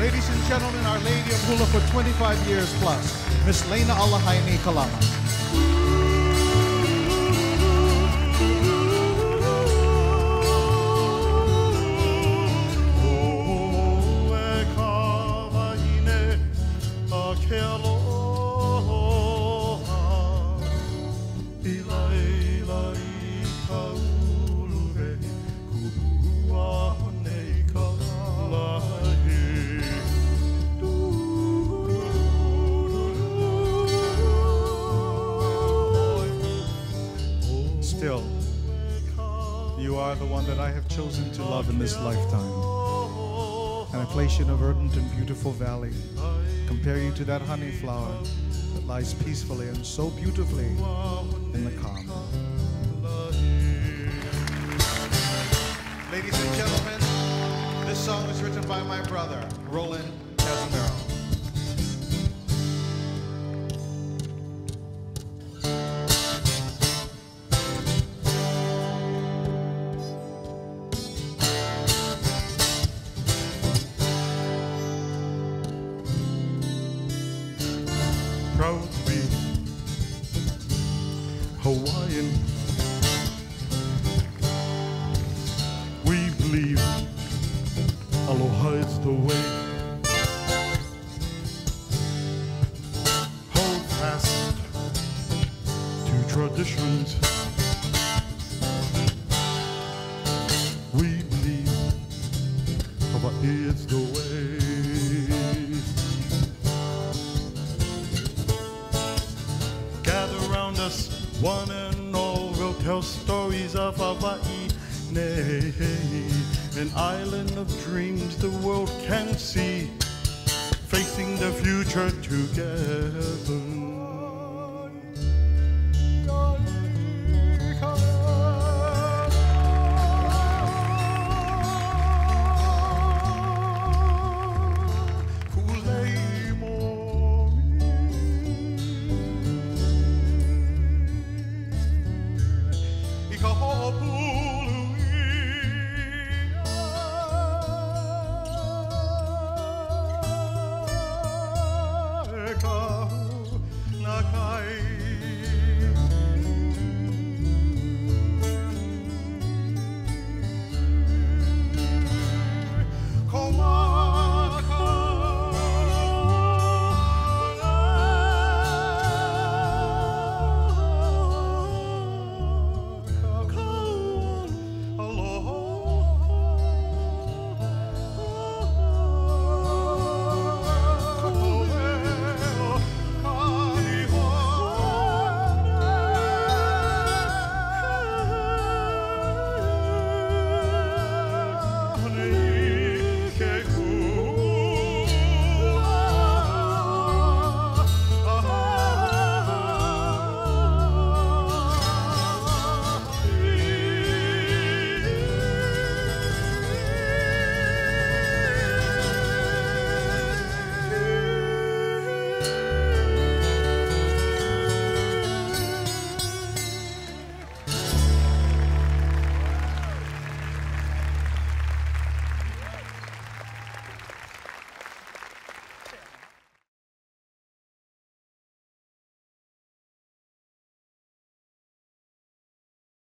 Ladies and gentlemen, Our Lady of Hula for 25 years plus, Miss Lena Alahaini Kalama. Still, you are the one that I have chosen to love in this lifetime. And I place you in a verdant and beautiful valley. Compare you to that honey flower that lies peacefully and so beautifully in the calm. Ladies and gentlemen, this song is written by my brother, Roland Cazimero. Proud to be Hawaiian. We believe aloha is the way. Hold fast to traditions. We believe Hawaii is the way. One and all, we'll tell stories of Hawaii, an island of dreams the world can see, facing the future together.